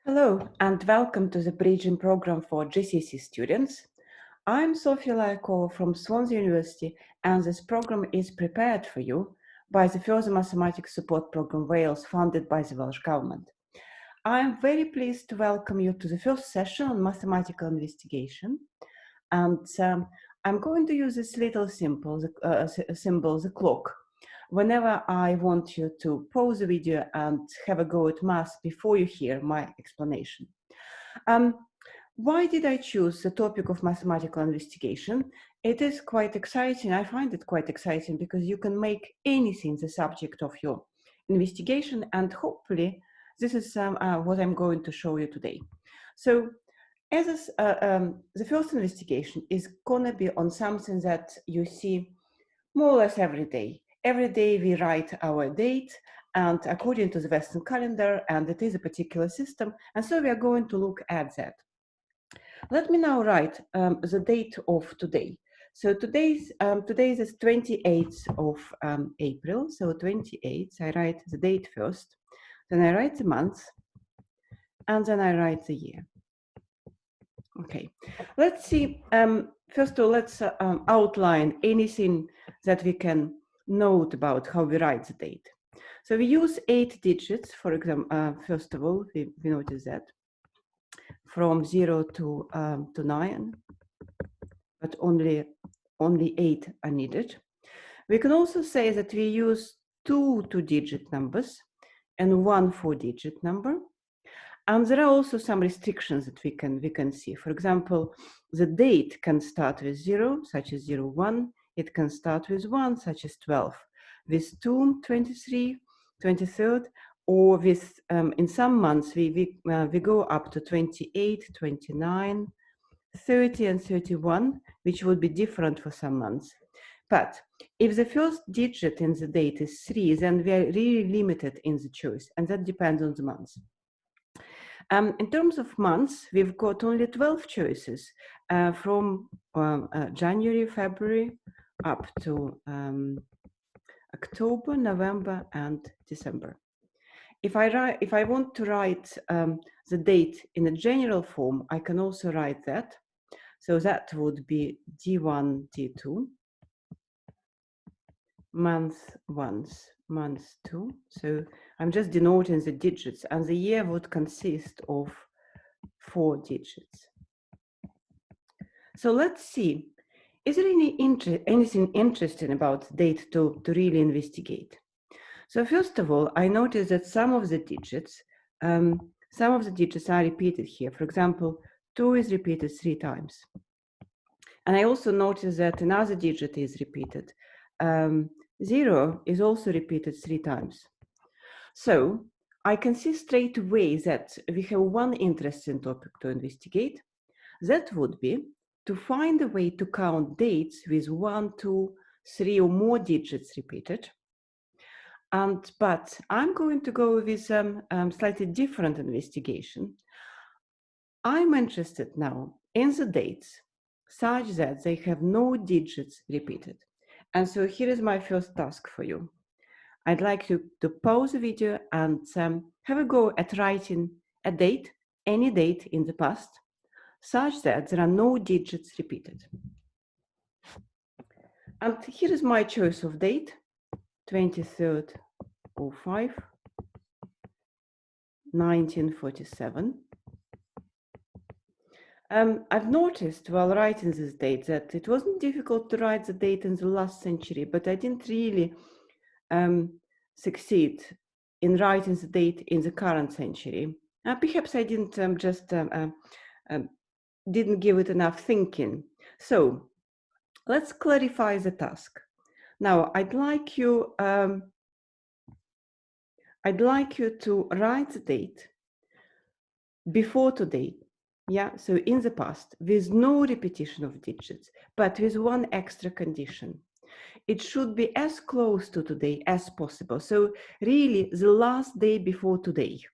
Hello and welcome to the Bridging Program for GCSE students. I'm Sofia Lyakova from Swansea University, and this program is prepared for you by the Further Mathematics Support Program Wales, funded by the Welsh Government. I'm very pleased to welcome you to the first session on mathematical investigation, and I'm going to use this little symbol, the clock, whenever I want you to pause the video and have a go at math before you hear my explanation. Why did I choose the topic of mathematical investigation? It is quite exciting. I find it quite exciting because you can make anything the subject of your investigation, and hopefully this is what I'm going to show you today. So the first investigation is going to be on something that you see more or less every day. Every day we write our date, and according to the Western calendar, and it is a particular system, and so we are going to look at that. Let me now write the date of today. So today is 28th of April, so 28th, I write the date first, then I write the month, and then I write the year. Okay, let's see. First of all, let's outline anything that we can note about how we write the date. So we use 8 digits, for example, first of all, we notice that from 0 to 9, but only 8 are needed. We can also say that we use 2 two-digit numbers and 1 four-digit number. And there are also some restrictions that we can see. For example, the date can start with 0, such as 01. It can start with 1, such as 12. With 2, 23, 23rd, or with in some months we go up to 28, 29, 30, and 31, which would be different for some months. But if the first digit in the date is 3, then we are really limited in the choice, and that depends on the months. In terms of months, we've got only 12 choices from January, February, up to October, November, and December. If I want to write the date in a general form, I can also write that. So that would be D1, D2, month 1, month 2. So I'm just denoting the digits, and the year would consist of 4 digits. So let's see, is there anything interesting about date to really investigate? So first of all, I noticed that some of the digits are repeated here. For example, 2 is repeated 3 times. And I also noticed that another digit is repeated. 0 is also repeated 3 times. So I can see straight away that we have one interesting topic to investigate. That would be to find a way to count dates with 1, 2, 3 or more digits repeated. But I'm going to go with slightly different investigation. I'm interested now in the dates such that they have no digits repeated. And so here is my first task for you. I'd like you to pause the video and have a go at writing a date, any date in the past, such that there are no digits repeated. And here is my choice of date, 23rd of 5, 1947. I've noticed while writing this date that it wasn't difficult to write the date in the last century, but I didn't really succeed in writing the date in the current century. Perhaps I didn't didn't give it enough thinking. So let's clarify the task. Now I'd like you to write the date before today. Yeah, so in the past, with no repetition of digits, but with one extra condition. It should be as close to today as possible. So really the last day before today,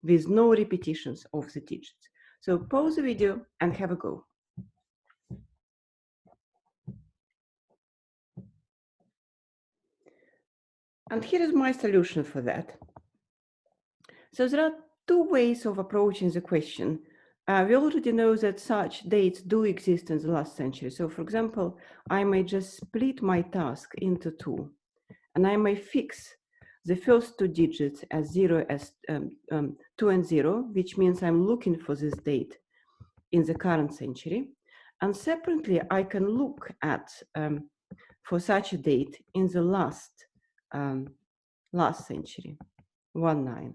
with no repetitions of the digits. So pause the video and have a go. And here is my solution for that. So there are two ways of approaching the question. We already know that such dates do exist in the last century. So for example, I may just split my task into two, and I may fix the first two digits as 2 and 0, which means I'm looking for this date in the current century. And separately, I can look at for such a date in the last century, 19.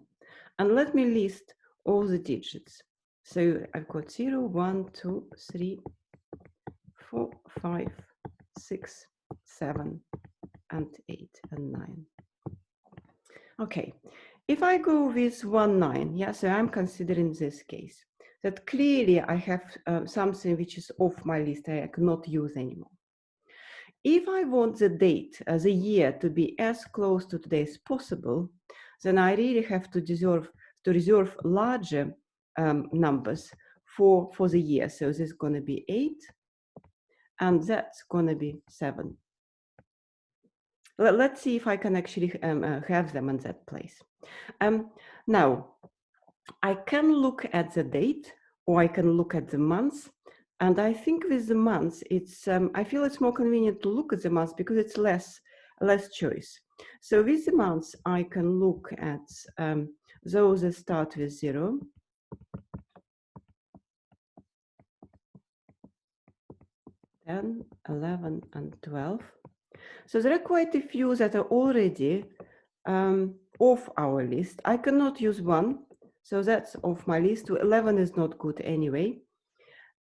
And let me list all the digits. So I've got 0, 1, 2, 3, 4, 5, 6, 7, and 8, and 9. Okay, if I go with 19, yeah, so I'm considering this case, that clearly I have something which is off my list, I cannot use anymore. If I want the date, the year, to be as close to today as possible, then I really have to reserve larger numbers for the year. So this is going to be 8, and that's going to be 7. Let's see if I can actually have them in that place. Now, I can look at the date, or I can look at the months. And I think with the months, it's I feel it's more convenient to look at the months because it's less choice. So with the months, I can look at those that start with 0, 10, 11, and 12. So there are quite a few that are already off our list. I cannot use 1, so that's off my list. 11 is not good anyway.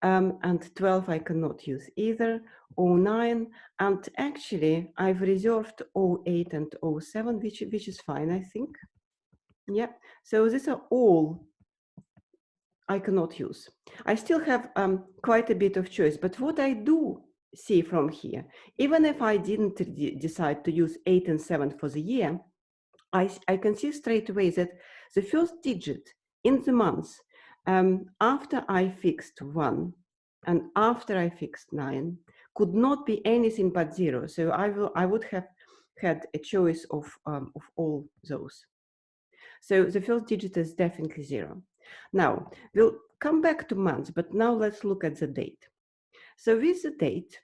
And 12 I cannot use either, 09, and actually I've reserved 08 and 07, which is fine, I think. Yeah, so these are all I cannot use. I still have quite a bit of choice, but what I do see from here, even if I didn't decide to use 8 and 7 for the year, I can see straight away that the first digit in the month, after I fixed 1 and after I fixed 9, could not be anything but 0. So I would have had a choice of all those. So the first digit is definitely 0. Now, we'll come back to months, but now let's look at the date. So with the date,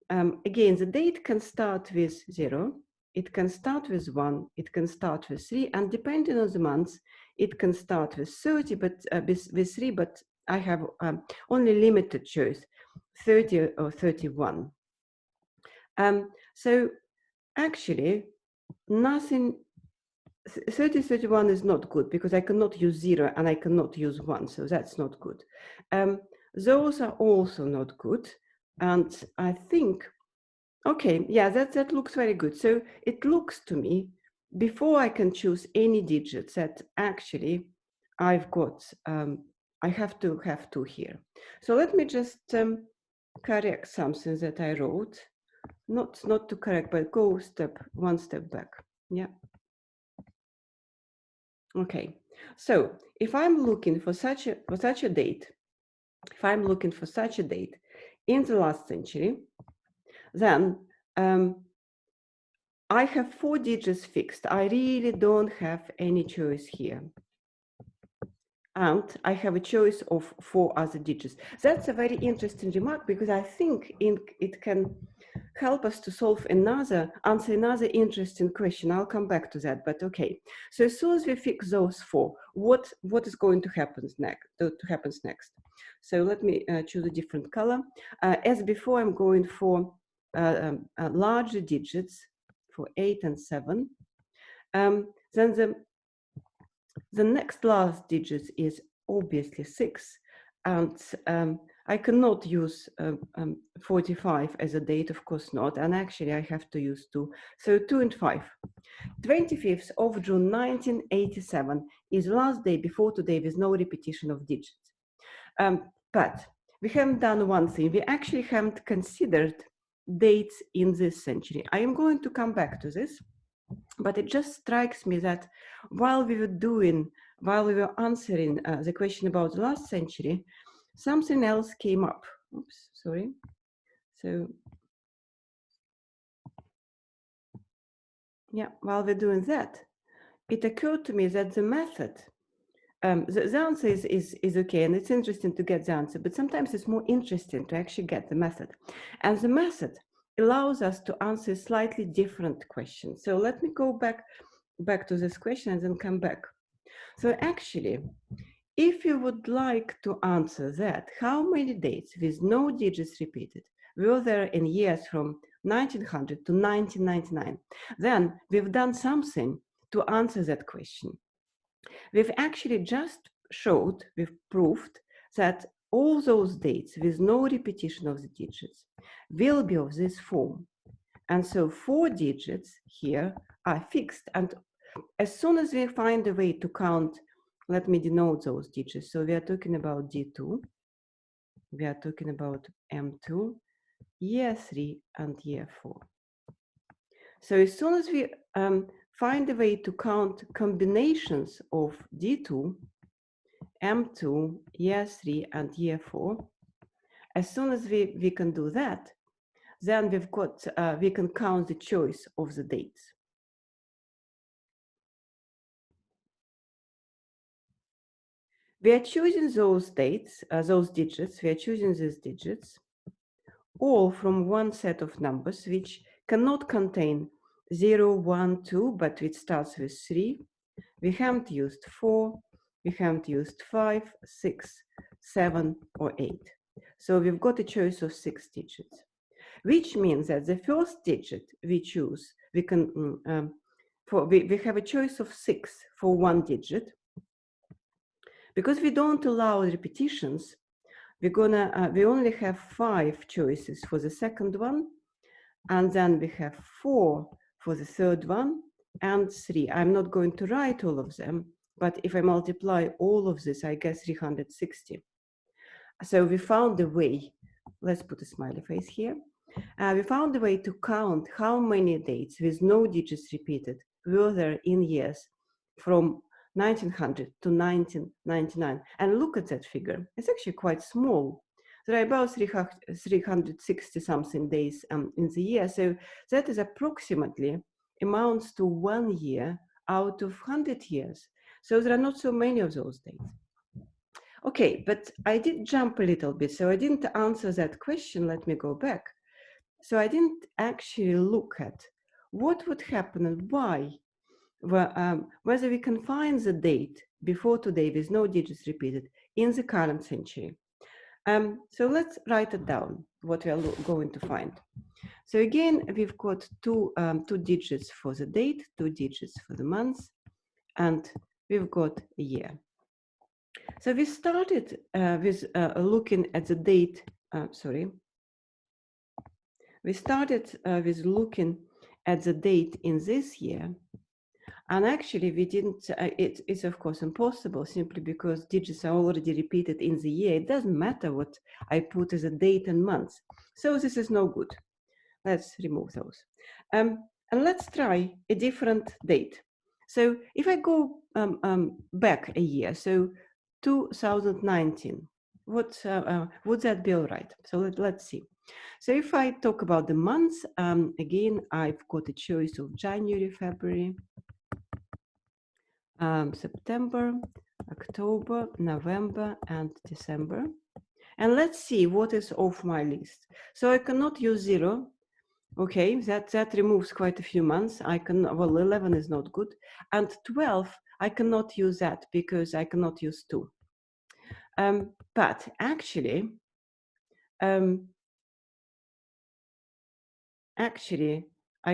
again, the date can start with 0, it can start with 1, it can start with 3, and depending on the months, it can start with 30, but with 3, but I have only limited choice, 30 or 31. So actually, nothing, 30, 31 is not good because I cannot use 0 and I cannot use 1, so that's not good. Those are also not good. And I think, okay, yeah, that looks very good. So it looks to me, before I can choose any digits, that actually I've got, I have to have 2 here. So let me just correct something that I wrote. Not to correct, but go one step back. Yeah. Okay. So if I'm looking for such a date, if I'm looking for such a date in the last century, then I have 4 digits fixed. I really don't have any choice here. And I have a choice of 4 other digits. That's a very interesting remark because I think it can help us to answer another interesting question. I'll come back to that, but okay. So as soon as we fix those 4, what is going to happen next? So let me choose a different color. As before, I'm going for larger digits for 8 and 7. Then the next last digit is obviously 6, and I cannot use 45 as a date, of course not, and actually I have to use 2. So 2 and 5. 25th of June 1987 is the last day before today with no repetition of digits. But we haven't done one thing. We actually haven't considered dates in this century. I am going to come back to this. But it just strikes me that while we were answering the question about the last century, something else came up. Oops, sorry. So, yeah, while we're doing that, it occurred to me that the method the answer is okay, and it's interesting to get the answer, but sometimes it's more interesting to actually get the method. And the method allows us to answer slightly different questions. So let me go back to this question and then come back. So actually, if you would like to answer that, how many dates with no digits repeated were there in years from 1900 to 1999, then we've done something to answer that question. We've actually just showed, we've proved that all those dates with no repetition of the digits will be of this form. And so 4 digits here are fixed. And as soon as we find a way to count, let me denote those digits. So we are talking about D2, we are talking about M2, year 3, and year 4. So as soon as we find a way to count combinations of D2, M2, year 3, and year 4, as soon as we can do that, then we can count the choice of the dates. We are choosing those dates, those digits, we are choosing these digits, all from one set of numbers which cannot contain 0, 1, 2, but which starts with 3. We haven't used 4, we haven't used 5, 6, 7, or 8. So we've got a choice of 6 digits, which means that the first digit we choose, we have a choice of 6 for one digit. Because we don't allow repetitions, we only have 5 choices for the second one, and then we have 4 for the third one, and 3. I'm not going to write all of them, but if I multiply all of this, I get 360. So we found a way, let's put a smiley face here. We found a way to count how many dates with no digits repeated were there in years from 1900 to 1999. And look at that figure. It's actually quite small. There are about 360 something days in the year. So that is approximately amounts to 1 year out of 100 years. So there are not so many of those dates. Okay, but I did jump a little bit. So I didn't answer that question. Let me go back. So I didn't actually look at what would happen and why, whether we can find the date before today with no digits repeated in the current century. So let's write it down, what we are going to find. So again, we've got two digits for the date, 2 digits for the month, and we've got a year. So we started with looking at the date, we started with looking at the date in this year. And actually we didn't, it's of course impossible simply because digits are already repeated in the year. It doesn't matter what I put as a date and month. So this is no good. Let's remove those. And let's try a different date. So if I go back a year, so 2019, would that be all right? So let's see. So if I talk about the months, again, I've got a choice of January, February, September, October, November, and December. And let's see what is off my list. So I cannot use 0. Okay, that removes quite a few months. I can, well, 11 is not good. And 12, I cannot use that because I cannot use 2. But actually, I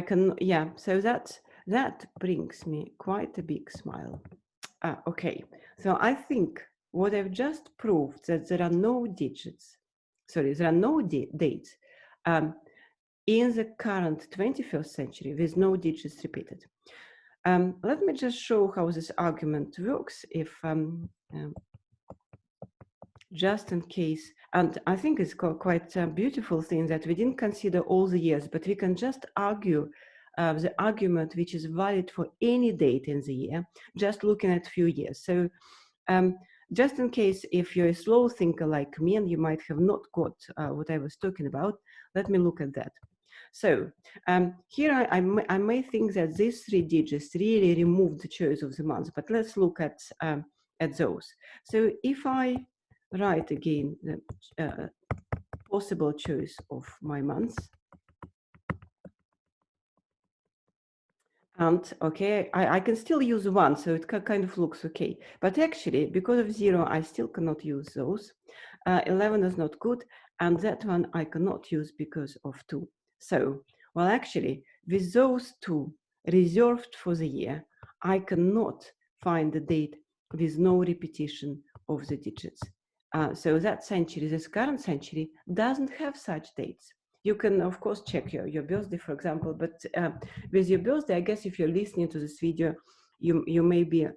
can, yeah, so that brings me quite a big smile. Okay, so I think what I've just proved that there are no digits, sorry, there are no dates in the current 21st century with no digits repeated. Let me just show how this argument works if just in case, and I think it's quite a beautiful thing that we didn't consider all the years, but we can just argue the argument which is valid for any date in the year, just looking at a few years. So just in case if you're a slow thinker like me and you might have not got what I was talking about, let me look at that. So here I may think that these 3 digits really remove the choice of the month, but let's look at at those. So if I write again the possible choice of my months, and okay, I can still use 1, so it kind of looks okay. But actually, because of 0, I still cannot use those. 11 is not good, and that one I cannot use because of 2. So, well, actually, with those 2 reserved for the year, I cannot find the date with no repetition of the digits. So that century, this current century, doesn't have such dates. You can, of course, check your birthday, for example, but with your birthday, I guess if you're listening to this video, you may be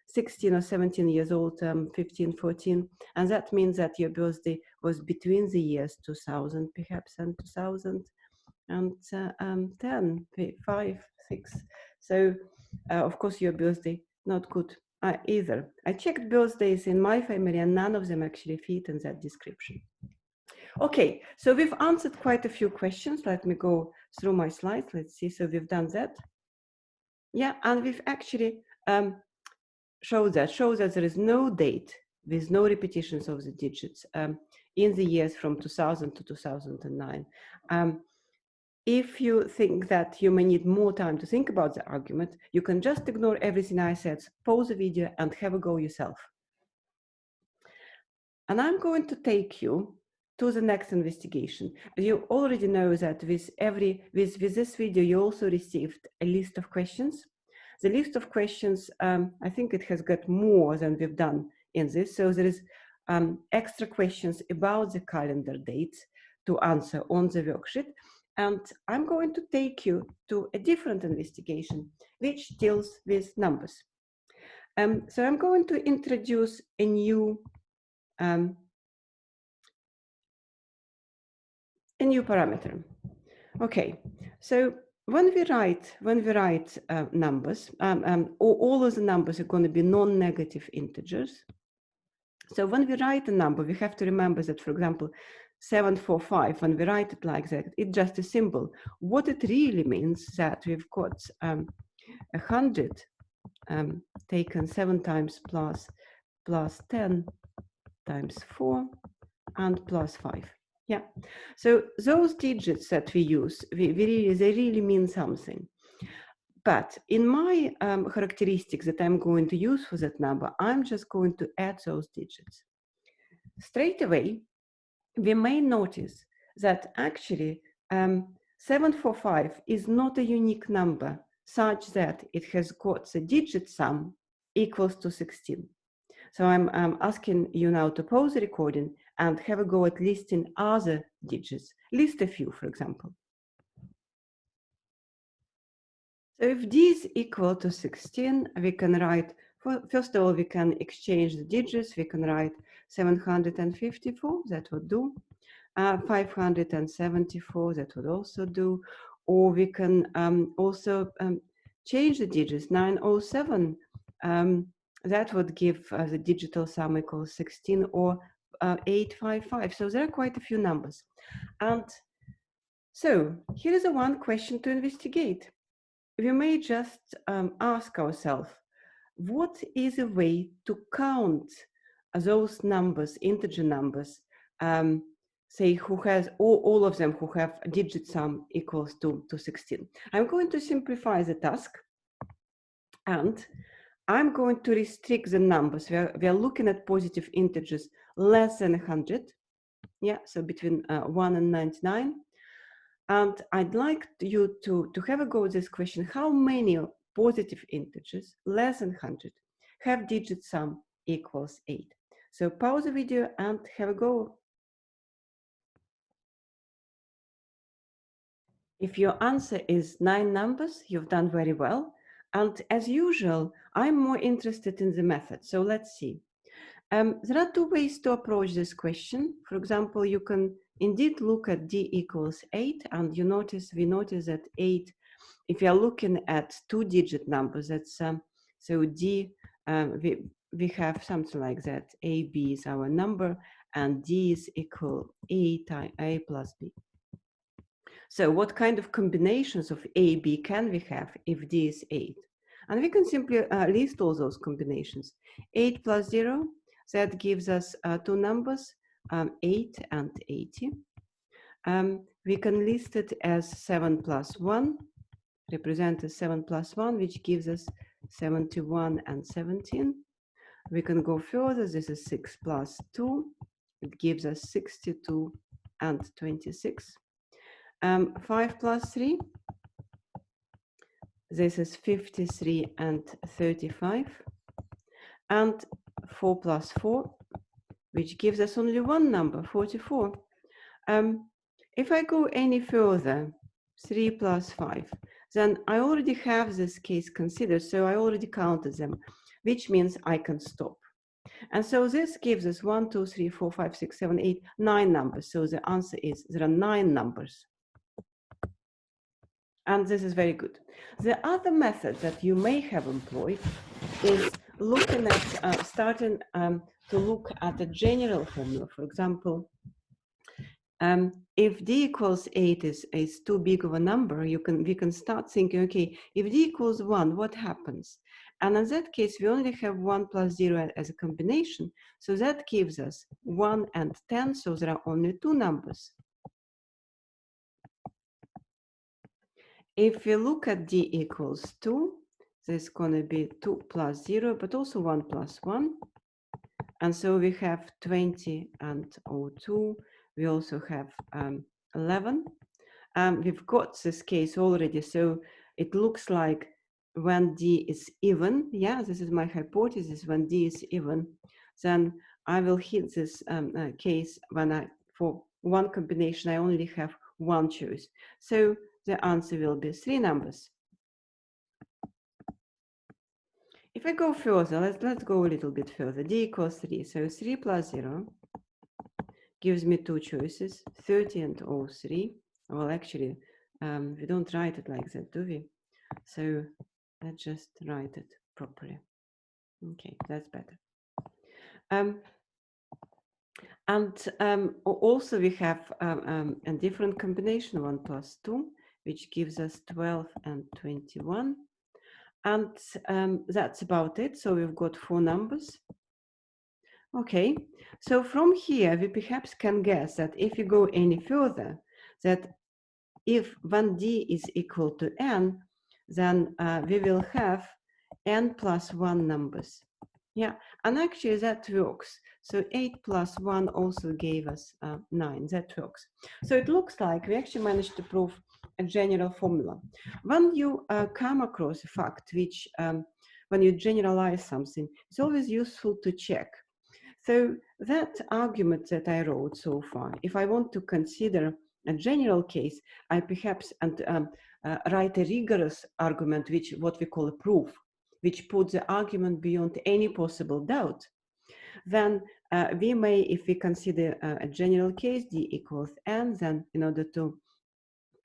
16 or 17 years old, 15, 14, and that means that your birthday was between the years 2000 perhaps and 2010, 5, 6. So, of course, your birthday, not good either. I checked birthdays in my family and none of them actually fit in that description. Okay, so we've answered quite a few questions. Let me go through my slides. Let's see. So we've done that. Yeah, and we've actually showed that there is no date with no repetitions of the digits in the years from 2000 to 2009. If you think that you may need more time to think about the argument, you can just ignore everything I said, pause the video and have a go yourself. And I'm going to take you to the next investigation. You already know that with this video, you also received a list of questions. The list of questions, I think it has got more than we've done in this. So there is extra questions about the calendar dates to answer on the worksheet. And I'm going to take you to a different investigation, which deals with numbers. So I'm going to introduce a new parameter. Okay, so when we write numbers, all of the numbers are going to be non-negative integers. So when we write a number, we have to remember that, for example, 745, when we write it like that, it's just a symbol. What it really means that we've got 100 taken 7 times plus 10 times 4 and plus 5. Yeah, so those digits that we use, they really mean something. But in my characteristics that I'm going to use for that number, I'm just going to add those digits. Straight away, we may notice that actually 745 is not a unique number such that it has got the digit sum equals to 16. So I'm asking you now to pause the recording and have a go at listing other digits. List a few, for example. So if d is equal to 16, we can write, first of all, we can exchange the digits. We can write 754, that would do. 574, that would also do. Or we can also change the digits, 907. That would give the digital sum equals 16, or 855. So there are quite a few numbers. And so here is one question to investigate. We may just ask ourselves, what is a way to count those numbers, integer numbers, say who has all of them who have a digit sum equals to 16. I'm going to simplify the task, and I'm going to restrict the numbers. We are looking at positive integers less than 100. Yeah, so between 1 and 99. And I'd like you to have a go at this question. How many positive integers less than 100 have digit sum equals 8? So pause the video and have a go. If your answer is 9 numbers, you've done very well. And as usual, I'm more interested in the method. So let's see. There are 2 ways to approach this question. For example, you can indeed look at d equals 8, and we notice that 8, if you are looking at 2-digit numbers, that's so d, we have something like that. AB is our number, and d is equal a plus b. So what kind of combinations of A, B can we have if D is 8? And we can simply list all those combinations. 8 plus 0, that gives us two numbers, 8 and 80. We can list it as 7 plus 1, represent as 7 plus 1, which gives us 71 and 17. We can go further. This is 6 plus 2. It gives us 62 and 26. 5 plus 3. This is 53 and 35. And 4 plus 4, which gives us only one number, 44. If I go any further, 3 plus 5, then I already have this case considered, so I already counted them, which means I can stop. And so this gives us 1, 2, 3, 4, 5, 6, 7, 8, 9 numbers. So the answer is there are 9 numbers. And this is very good. The other method that you may have employed is looking at, starting to look at a general formula. For example, if d equals 8 is too big of a number, we can start thinking, okay, if d equals 1, what happens? And in that case, we only have 1 plus 0 as a combination. So that gives us 1 and 10, so there are only two numbers. If we look at d equals 2, there's going to be 2 plus 0, but also 1 plus 1. And so we have 20 and 02. We also have 11. We've got this case already, so it looks like when d is even, yeah, this is my hypothesis, when d is even, then I will hit this case when for one combination, I only have one choice. So the answer will be 3 numbers. If I go further, let's go a little bit further. D equals 3, so 3 plus 0 gives me two choices, 30 and 03. Well, actually, we don't write it like that, do we? So let's just write it properly. Okay, that's better. Also we have a different combination, 1 plus 2, which gives us 12 and 21. And that's about it. So we've got 4 numbers. Okay, so from here, we perhaps can guess that if you go any further, that if 1d is equal to n, then we will have n plus 1 numbers. Yeah, and actually that works. So 8 plus 1 also gave us 9. That works. So it looks like we actually managed to prove a general formula. When you come across a fact which, when you generalize something, it's always useful to check. So that argument that I wrote so far, if I want to consider a general case, I perhaps write a rigorous argument, which what we call a proof, which puts the argument beyond any possible doubt. Then we may, if we consider a general case, d equals n, then in order to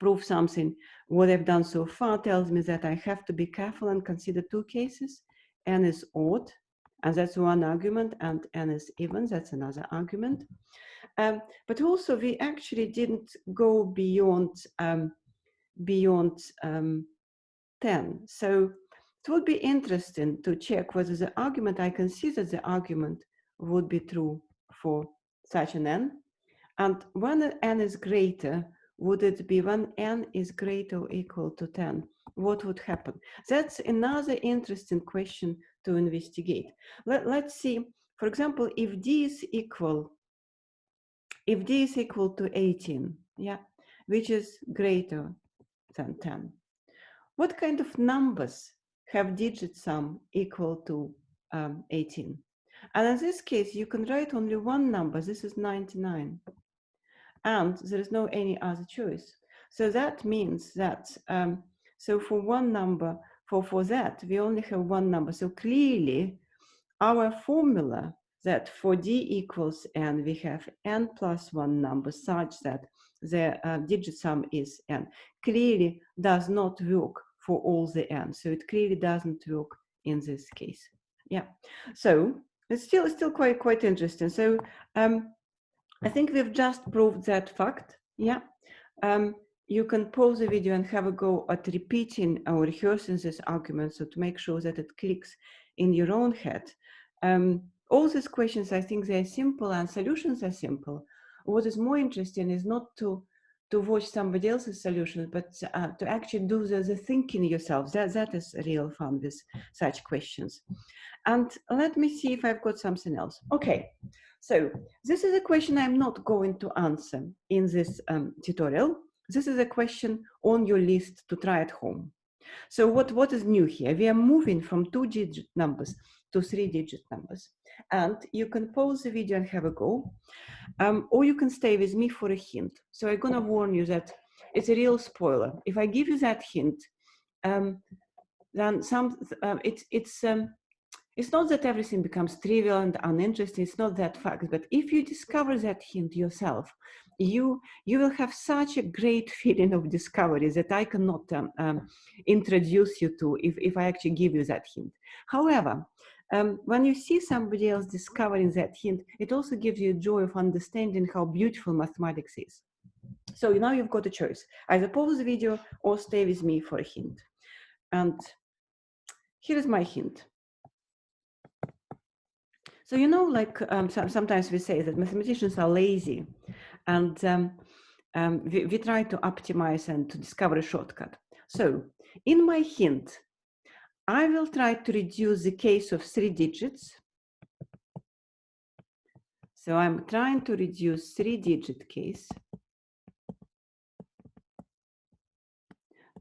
prove something, what I've done so far tells me that I have to be careful and consider two cases. N is odd, and that's one argument, and n is even, that's another argument. But also we actually didn't go beyond 10. So it would be interesting to check whether the argument, I consider the argument would be true for such an n. And when n is greater, would it be when n is greater or equal to 10? What would happen? That's another interesting question to investigate. Let's see, for example, if d is equal to 18, yeah, which is greater than 10, what kind of numbers have digit sum equal to 18? And in this case, you can write only one number. This is 99. And there is no any other choice. So that means that, so for one number, for that, we only have one number. So clearly, our formula that for d equals n, we have n plus 1 number such that the digit sum is n, clearly does not work for all the n. So it clearly doesn't work in this case. Yeah, so it's still quite interesting. So I think we've just proved that fact. Yeah. you can pause the video and have a go at repeating or rehearsing this argument, so to make sure that it clicks in your own head. All these questions, I think they're simple and solutions are simple. What is more interesting is not to watch somebody else's solutions, but to actually do the thinking yourself. That is real fun with such questions. And let me see if I've got something else. Okay, so this is a question I'm not going to answer in this tutorial. This is a question on your list to try at home. So what is new here? We are moving from 2-digit numbers to 3-digit numbers. And you can pause the video and have a go. Or you can stay with me for a hint. So I'm gonna warn you that it's a real spoiler. If I give you that hint, then it's not that everything becomes trivial and uninteresting. It's not that fact. But if you discover that hint yourself, you will have such a great feeling of discovery that I cannot introduce you to if I actually give you that hint. However, when you see somebody else discovering that hint, it also gives you a joy of understanding how beautiful mathematics is. So now you've got a choice. Either pause the video or stay with me for a hint. And here is my hint. So, you know, like sometimes we say that mathematicians are lazy, and we try to optimize and to discover a shortcut. So in my hint, I will try to reduce the case of 3 digits. So I'm trying to reduce 3-digit case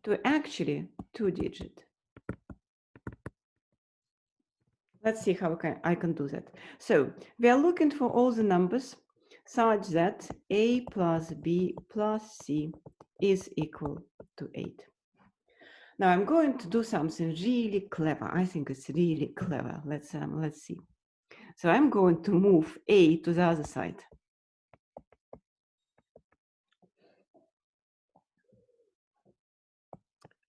to actually 2-digit. Let's see how I can do that. So we are looking for all the numbers such that a plus b plus c is equal to 8. Now I'm going to do something really clever. I think it's really clever. Let's see. So I'm going to move a to the other side.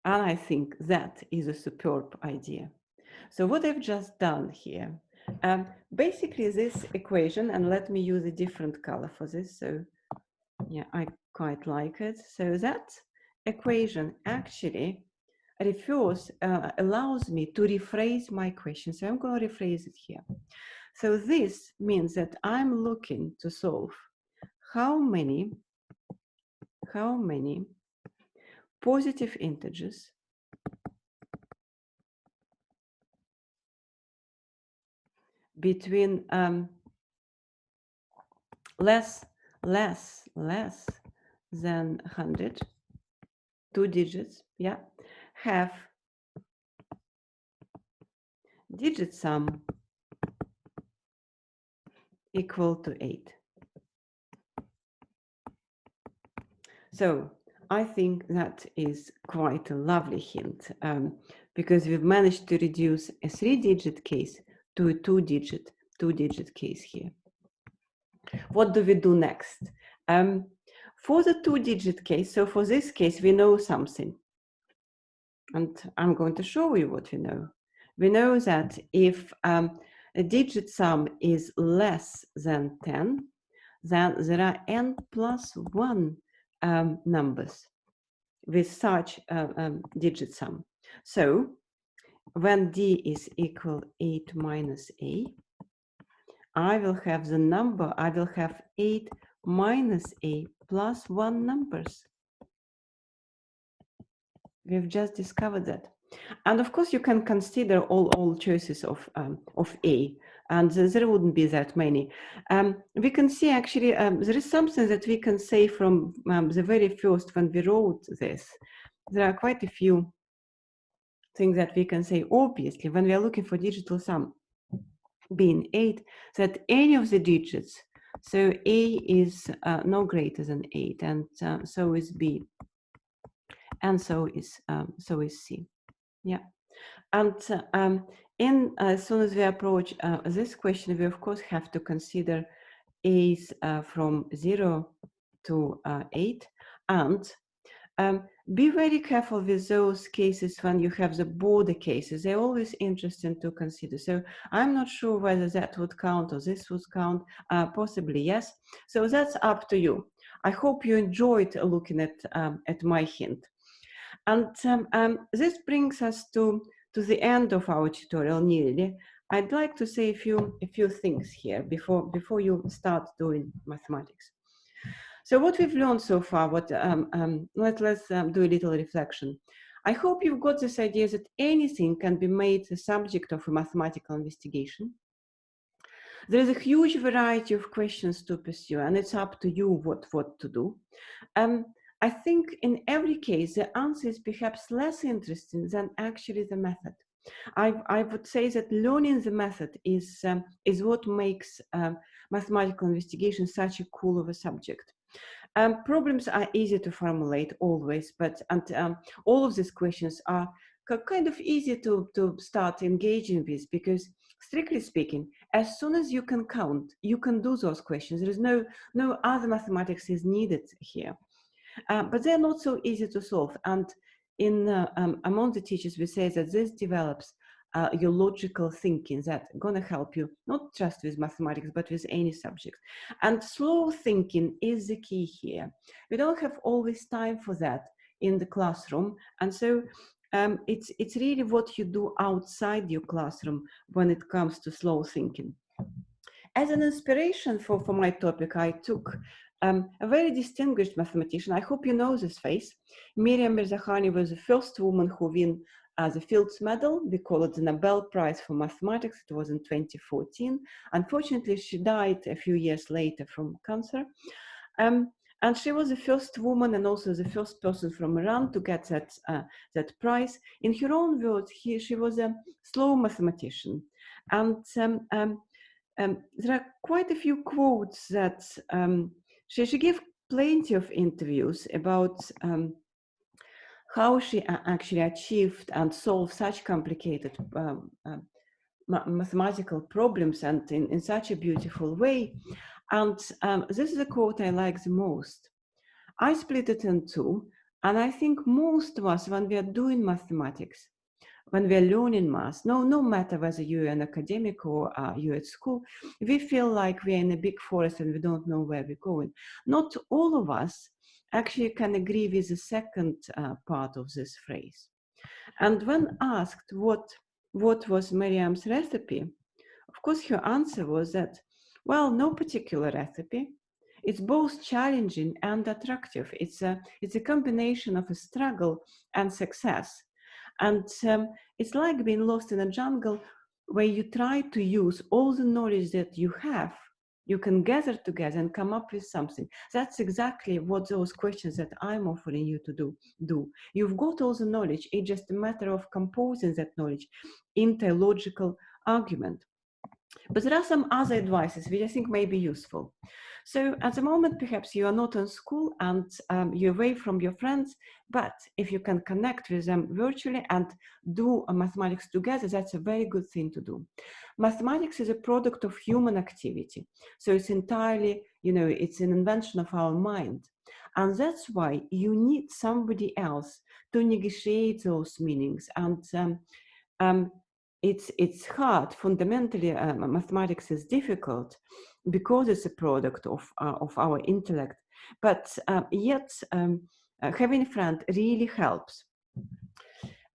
And I think that is a superb idea. So what I've just done here, basically this equation, and let me use a different color for this. So yeah, I quite like it. So that equation actually refers, allows me to rephrase my question. So I'm going to rephrase it here. So this means that I'm looking to solve how many positive integers between less than 100, 2 digits, yeah, have digit sum equal to 8. So I think that is quite a lovely hint, because we've managed to reduce a 3-digit case to a 2-digit case here. What do we do next? For the 2-digit case, so for this case, we know something. And I'm going to show you what we know. We know that if a digit sum is less than 10, then there are n plus 1 numbers with such digit sum. So when d is equal 8 minus a, I will have the number, I will have 8 minus a plus 1 numbers. We've just discovered that. And of course, you can consider all choices of A, and there wouldn't be that many. We can see actually, there is something that we can say from the very first when we wrote this. There are quite a few things that we can say, obviously, when we are looking for digital sum being 8, that any of the digits, so A is no greater than 8, and so is B, and so is C. Yeah, and as soon as we approach this question, we of course have to consider A's from 0 to 8, and be very careful with those cases when you have the border cases. They're always interesting to consider. So I'm not sure whether that would count or this would count, possibly yes. So that's up to you. I hope you enjoyed looking at my hint. And this brings us to the end of our tutorial nearly. I'd like to say a few things here before you start doing mathematics. So what we've learned so far, let's do a little reflection. I hope you've got this idea that anything can be made the subject of a mathematical investigation. There is a huge variety of questions to pursue, and it's up to you what to do. I think in every case, the answer is perhaps less interesting than actually the method. I would say that learning the method is what makes mathematical investigation such a cool of a subject. Problems are easy to formulate always, but all of these questions are kind of easy to start engaging with, because strictly speaking, as soon as you can count, you can do those questions. There is no other mathematics is needed here. But they're not so easy to solve. And among the teachers, we say that this develops your logical thinking that's going to help you, not just with mathematics, but with any subject. And slow thinking is the key here. We don't have always time for that in the classroom. And so it's really what you do outside your classroom when it comes to slow thinking. As an inspiration for my topic, I took a very distinguished mathematician. I hope you know this face. Miriam Mirzakhani was the first woman who won the Fields Medal. We call it the Nobel Prize for Mathematics. It was in 2014. Unfortunately, she died a few years later from cancer. And she was the first woman and also the first person from Iran to get that prize. In her own words, she was a slow mathematician. And there are quite a few quotes that she gave plenty of interviews about how she actually achieved and solved such complicated mathematical problems, and in such a beautiful way. And this is a quote I like the most. I split it in two, and I think most of us, when we are doing mathematics, when we're learning math, no matter whether you're an academic or you're at school, we feel like we're in a big forest and we don't know where we're going. Not all of us actually can agree with the second part of this phrase. And when asked what was Miriam's recipe, of course her answer was that, well, no particular recipe. It's both challenging and attractive. It's a combination of a struggle and success. And it's like being lost in a jungle where you try to use all the knowledge that you have, you can gather together and come up with something. That's exactly what those questions that I'm offering you to do. You've got all the knowledge, it's just a matter of composing that knowledge into a logical argument. But there are some other advices which I think may be useful. So at the moment, perhaps you are not in school and you're away from your friends, but if you can connect with them virtually and do mathematics together, that's a very good thing to do. Mathematics is a product of human activity. So it's entirely, it's an invention of our mind. And that's why you need somebody else to negotiate those meanings. And it's hard. Fundamentally, mathematics is difficult because it's a product of our intellect. But yet, having a friend really helps.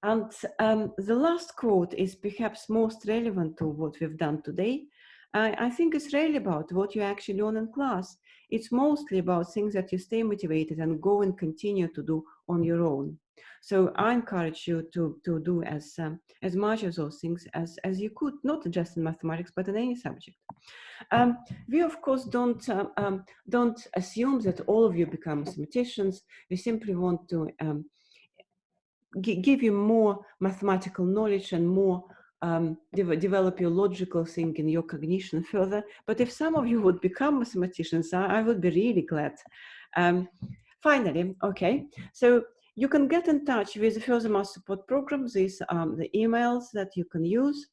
And the last quote is perhaps most relevant to what we've done today. I think it's really about what you actually learn in class. It's mostly about things that you stay motivated and go and continue to do on your own. So I encourage you to do as much of those things as you could, not just in mathematics, but in any subject. We, of course, don't assume that all of you become mathematicians. We simply want to give you more mathematical knowledge and more develop your logical thinking, your cognition further. But if some of you would become mathematicians, I would be really glad. Finally, okay, so you can get in touch with the Further Math Support Program. These are the emails that you can use.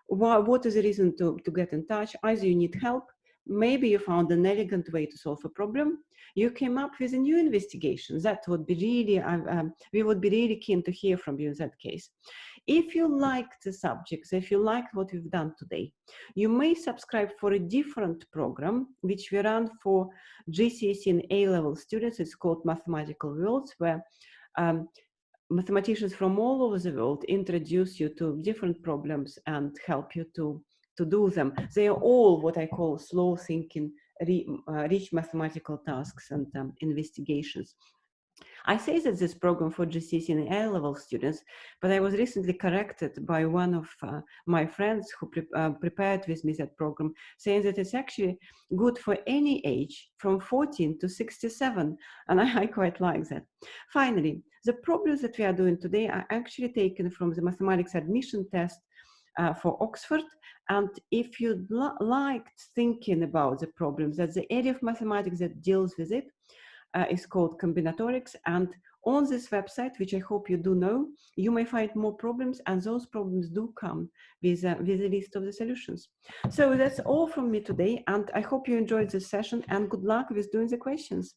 What is the reason to get in touch? Either you need help, maybe you found an elegant way to solve a problem, you came up with a new investigation. That would be really, we would be really keen to hear from you in that case. If you like the subjects, if you like what we've done today, you may subscribe for a different program, which we run for GCSE and A-level students. It's called Mathematical Worlds, where mathematicians from all over the world introduce you to different problems and help you to do them. They are all what I call slow thinking, rich mathematical tasks and investigations. I say that this program for GCSE and A-level students, but I was recently corrected by one of my friends who prepared with me that program, saying that it's actually good for any age from 14 to 67, and I quite like that. Finally, the problems that we are doing today are actually taken from the mathematics admission test for Oxford. And if you liked thinking about the problems, that's the area of mathematics that deals with it, is called combinatorics. And on this website, which I hope you do know, you may find more problems, and those problems do come with a list of the solutions. So that's all from me today, and I hope you enjoyed this session, and good luck with doing the questions.